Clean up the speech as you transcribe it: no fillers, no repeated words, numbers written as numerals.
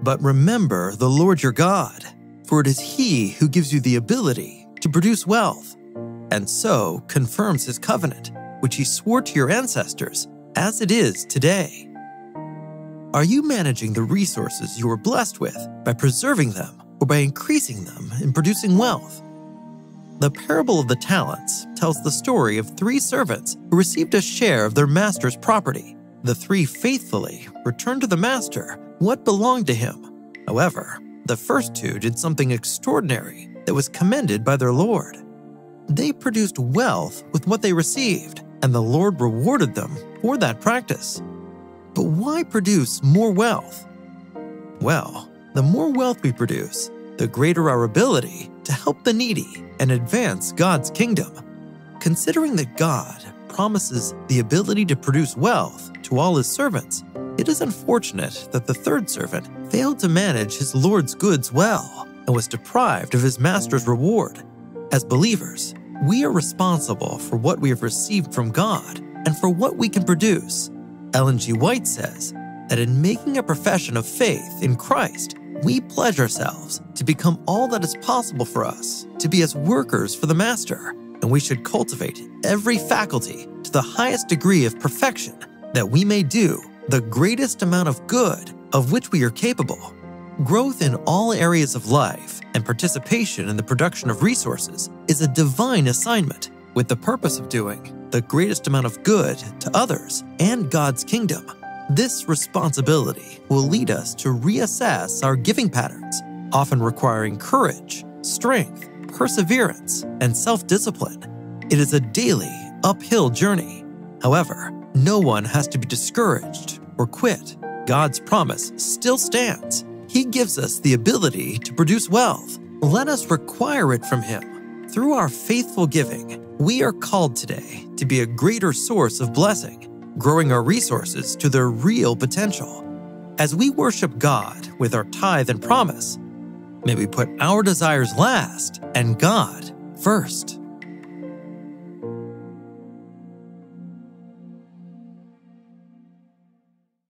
But remember the Lord your God, for it is He who gives you the ability to produce wealth, and so confirms His covenant, which He swore to your ancestors, as it is today. Are you managing the resources you are blessed with by preserving them or by increasing them in producing wealth? The parable of the talents tells the story of 3 servants who received a share of their master's property. The 3 faithfully returned to the master what belonged to him. However, the first 2 did something extraordinary that was commended by their Lord. They produced wealth with what they received, and the Lord rewarded them for that practice. But why produce more wealth? Well, the more wealth we produce, the greater our ability to help the needy and advance God's kingdom. Considering that God promises the ability to produce wealth to all His servants, it is unfortunate that the 3rd servant failed to manage his Lord's goods well and was deprived of his master's reward. As believers, we are responsible for what we have received from God and for what we can produce. Ellen G. White says that in making a profession of faith in Christ, we pledge ourselves to become all that is possible for us to be as workers for the Master, and we should cultivate every faculty to the highest degree of perfection, that we may do the greatest amount of good of which we are capable. Growth in all areas of life and participation in the production of resources is a divine assignment with the purpose of doing the greatest amount of good to others and God's kingdom. This responsibility will lead us to reassess our giving patterns, often requiring courage, strength, perseverance, and self-discipline. It is a daily, uphill journey. However, no one has to be discouraged or quit. God's promise still stands. He gives us the ability to produce wealth. Let us require it from Him. Through our faithful giving, we are called today to be a greater source of blessing, growing our resources to their real potential. As we worship God with our tithe and promise, may we put our desires last and God first.